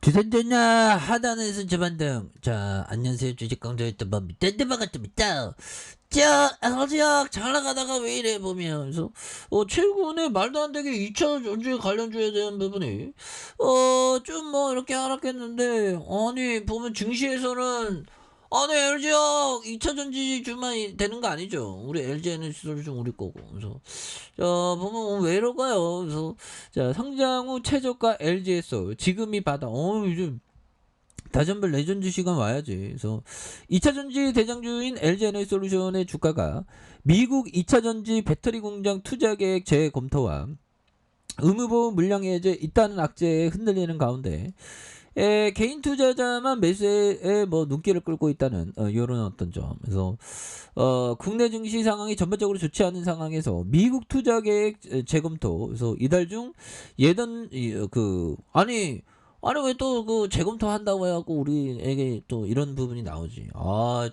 주선전야 하단에서 저반등. 자, 안녕하세요. 주식강좌의 떠봅니다. 반갑습니다. 자, 아직 잘 나가다가 왜 이래 보면, 그래서 최근에 말도 안 되게 2차 전지 관련주에 대한 부분이 좀 뭐 이렇게 하락했는데, 아니 보면 증시에서는 아니 LG학 2차 전지주만 되는 거 아니죠? 우리 LG 에너지솔루션 우리 거고. 그래서 자 보면 왜 이럴까요? 그래서 자 상장 후 최저가 LG에서 지금이 바다. 요즘 다전별 레전드 시간 와야지. 그래서 2차전지 대장주인 LG에너지솔루션의 주가가 미국 2차전지 배터리 공장 투자 계획 재검토와 의무보험 물량 해제 있다는 악재에 흔들리는 가운데 개인 투자자만 매수에 뭐 눈길을 끌고 있다는 이런 어떤 점. 그래서 국내 증시 상황이 전반적으로 좋지 않은 상황에서 미국 투자 계획 재검토. 그래서 이달 중 예전 아니 왜 또 그 재검토 한다고 해갖고 우리에게 또 이런 부분이 나오지.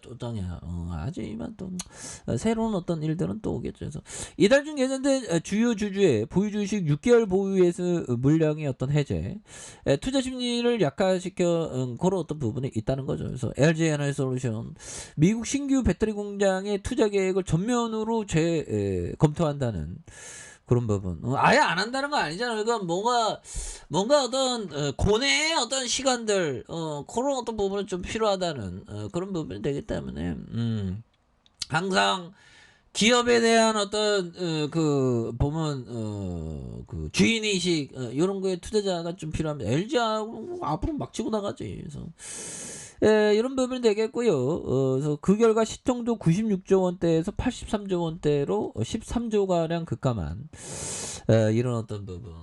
또 땅이야. 하지만 또 새로운 어떤 일들은 또 오겠죠. 그래서 이달 중 예정된 주요 주주의 보유 주식 6개월 보유에서 물량의 어떤 해제, 투자 심리를 약화시켜 그런 어떤 부분이 있다는 거죠. 그래서 LG 에너지솔루션 미국 신규 배터리 공장의 투자 계획을 전면으로 검토한다는 그런 부분. 아예 안 한다는 거 아니잖아요. 그러니까 뭔가 어떤 고뇌의 어떤 시간들 그런 어떤 부분은 좀 필요하다는 그런 부분이 되기 때문에 항상 기업에 대한 어떤 그 보면 그 주인의식 이런 거에 투자자가 좀 필요합니다. LG하고 앞으로 막 치고 나가지. 그래서 이런 부분이 되겠고요. 그래서 그 결과 시총도 96조 원대에서 83조 원대로 13조 가량 급감한 이런 어떤 부분.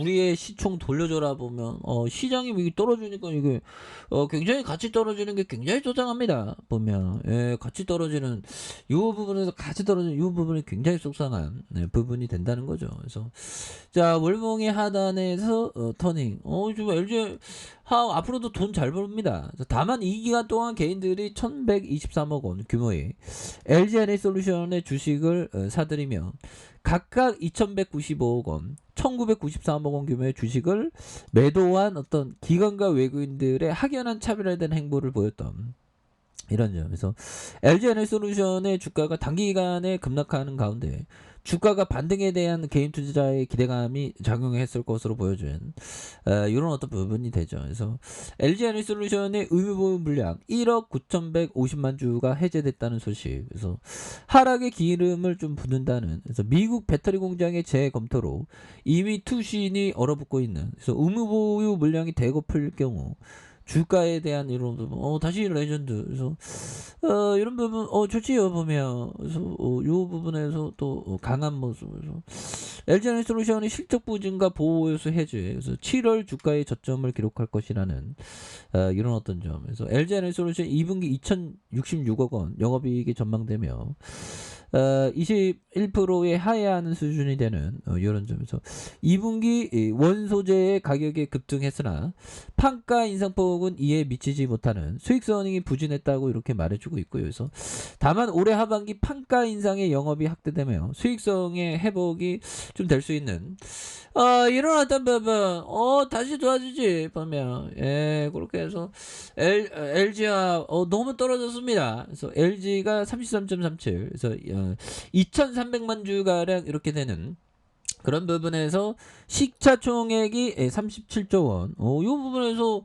우리의 시총 돌려줘라 보면 시장이 이게 떨어지니까 이게 굉장히 가치 떨어지는 게 굉장히 조장합니다. 보면 가치 떨어지는 이 부분에서 가치 떨어지는 이 부분이 굉장히 속상한 부분이 된다는 거죠. 그래서 자 월봉의 하단에서 터닝. 좀 LG 앞으로도 돈 잘 벌립니다. 다만 이 기간 동안 개인들이 1123억 원 규모의 LG에너지솔루션의 주식을 사들이며 각각 2195억 원, 1993억 원 규모의 주식을 매도한 어떤 기관과 외국인들의 확연한 차별화된 행보를 보였던 이런 점에서 LG에너지솔루션의 주가가 단기간에 급락하는 가운데 주가가 반등에 대한 개인 투자자의 기대감이 작용했을 것으로 보여준 이런 어떤 부분이 되죠. 그래서 LG에너지솔루션의 의무보유 물량 1억 9,150만 주가 해제됐다는 소식. 그래서 하락의 기름을 좀 붓는다는. 그래서 미국 배터리 공장의 재검토로 이미 투신이 얼어붙고 있는. 그래서 의무보유 물량이 대거 풀릴 경우 주가에 대한 이런 부분, 다시 레전드. 그래서 이런 부분 좋지요 보면. 그래서 요 부분에서 또 강한 모습에서 LG에너지솔루션이 실적 부진과 보호요소 해제. 그래서 7월 주가의 저점을 기록할 것이라는 이런 어떤 점. 그래서 LG에너지솔루션 2분기 2,066억 원 영업이익이 전망되며 21%에 하회하는 수준이 되는 이런 점에서 2분기 원소재의 가격이 급등했으나 판가 인상폭은 이에 미치지 못하는 수익성 이익이 부진했다고 이렇게 말해주고 있고요. 그래서 다만 올해 하반기 판가 인상의 영업이 확대되며 수익성의 회복이 좀 될 수 있는 이런 어떤 부분 다시 도와주지 보면 그렇게 해서 LG가 너무 떨어졌습니다. 그래서 LG가 33.37 그래서 2,300만 주가량 이렇게 되는 그런 부분에서 시가총액이 37조 원. 이 부분에서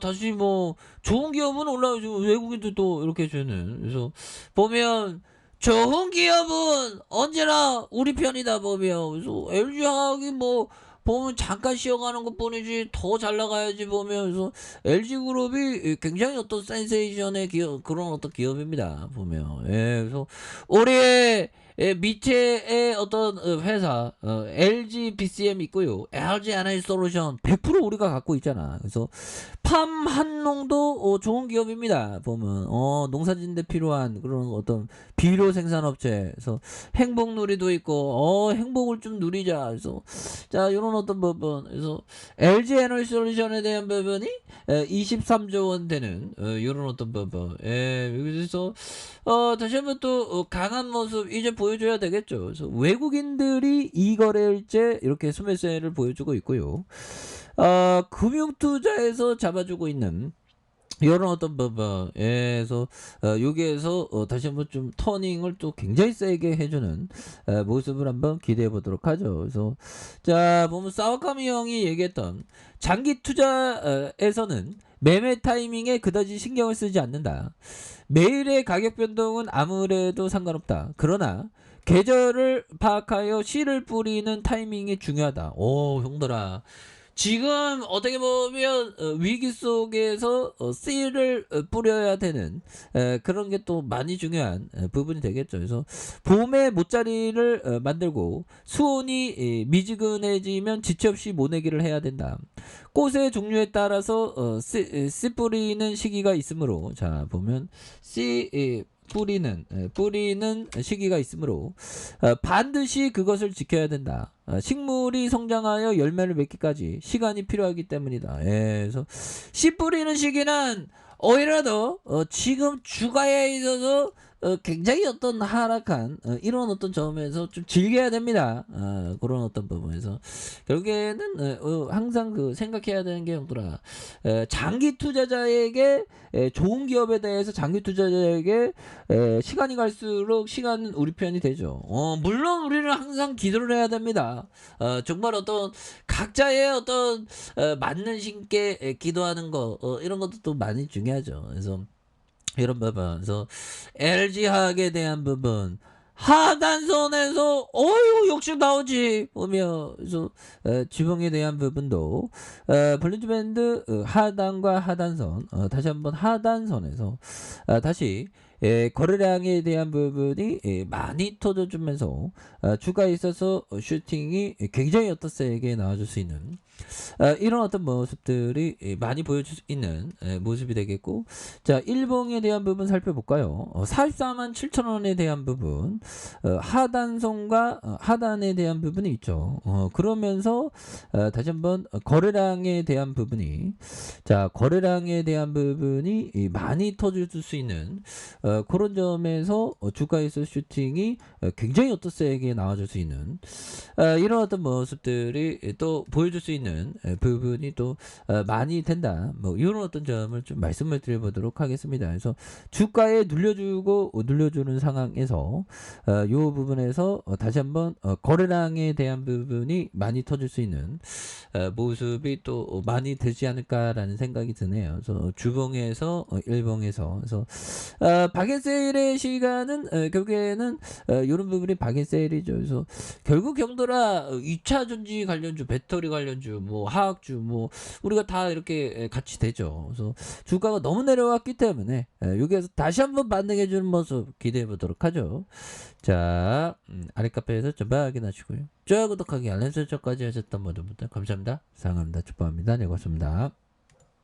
다시 뭐 좋은 기업은 올라오죠. 외국인도 또 이렇게 주는. 그래서 보면 좋은 기업은 언제나 우리 편이다 보면. 그래서 LG화학이 뭐 보면 잠깐 쉬어가는 것 뿐이지 더 잘 나가야지 보면. 그래서 LG그룹이 굉장히 어떤 센세이션의 기업, 그런 어떤 기업입니다 보면. 그래서 올해 밑에의 어떤 회사 LG BCM 있고요. LG 에너지솔루션 100% 우리가 갖고 있잖아. 그래서 팜한농도 좋은 기업입니다. 보면 농사짓는데 필요한 그런 어떤 비료 생산업체. 그래서 행복누리도 있고 행복을 좀 누리자. 그래서 자 이런 어떤 부분. 그래서 LG 에너지솔루션에 대한 부분이 23조 원 되는 이런 어떤 부분. 그래서 다시 한번 또 강한 모습 이제 보여줘야 되겠죠. 그래서 외국인들이 이 거래일째 이렇게 수매세를 보여주고 있고요. 금융투자에서 잡아주고 있는 요런 어떤 부분에서 여기에서 다시 한번 좀 터닝을 또 굉장히 세게 해주는 모습을 한번 기대해 보도록 하죠. 그래서 자 보면 사와카미 형이 얘기했던 장기 투자에서는 매매 타이밍에 그다지 신경을 쓰지 않는다. 매일의 가격 변동은 아무래도 상관없다. 그러나 계절을 파악하여 씨를 뿌리는 타이밍이 중요하다. 오 형들아, 지금 어떻게 보면 위기 속에서 씨를 뿌려야 되는 그런 게 또 많이 중요한 부분이 되겠죠. 그래서 봄에 모짜리를 만들고 수온이 미지근해지면 지체 없이 모내기를 해야 된다. 꽃의 종류에 따라서 씨 뿌리는 시기가 있으므로, 자 보면 씨 뿌리는 시기가 있으므로 반드시 그것을 지켜야 된다. 식물이 성장하여 열매를 맺기까지 시간이 필요하기 때문이다. 그래서 씨 뿌리는 시기는 오히려 더 지금 주가에 있어서 굉장히 어떤 하락한 이런 어떤 점에서 좀 즐겨야 됩니다. 그런 어떤 부분에서 결국에는 항상 그 생각해야 되는 게 형들아, 장기 투자자에게 좋은 기업에 대해서 장기 투자자에게 시간이 갈수록 시간은 우리 편이 되죠. 물론 우리는 항상 기도를 해야 됩니다. 정말 어떤 각자의 어떤 맞는 신께 기도하는 거 이런 것도 또 많이 중요하죠. 그래서 이런 부분, 그래서 LG화학에 대한 부분 하단선에서 어유 욕심 나오지 보며, 그래서 지붕에 대한 부분도 볼린저 밴드 하단과 하단선, 다시 한번 하단선에서 다시 거래량에 대한 부분이 많이 터져주면서 주가에 있어서 슈팅이 굉장히 어떤 세게 나와줄 수 있는 이런 어떤 모습들이 많이 보여줄 수 있는 모습이 되겠고, 자 일봉에 대한 부분 살펴볼까요? 44만 7천원에 대한 부분, 하단선과 하단에 대한 부분이 있죠. 그러면서 다시 한번 거래량에 대한 부분이, 자 거래량에 대한 부분이 많이 터질 수 있는 그런 점에서 주가에서 슈팅이 굉장히 어떤 세게 나와줄 수 있는 이런 어떤 모습들이 또 보여줄 수 있는 부분이 또 많이 된다. 뭐 이런 어떤 점을 좀 말씀을 드려보도록 하겠습니다. 그래서 주가에 눌려주고 눌려주는 상황에서 이 부분에서 다시 한번 거래량에 대한 부분이 많이 터질 수 있는 모습이 또 많이 되지 않을까라는 생각이 드네요. 그래서 주봉에서 일봉에서, 그래서 박앤세일의 시간은 결국에는 이런 부분이 박앤세일이죠. 그래서 결국 형들아 2차 전지 관련주, 배터리 관련주, 뭐 화학주, 뭐 우리가 다 이렇게 같이 되죠. 그래서 주가가 너무 내려왔기 때문에 여기에서 다시 한번 반등해주는 모습 기대해 보도록 하죠. 자 아래 카페에서 전방 확인하시고요. 좋아요, 구독하기, 알람 설정까지 하셨던 모든 분들 감사합니다. 사랑합니다. 축복합니다. 네, 고맙습니다.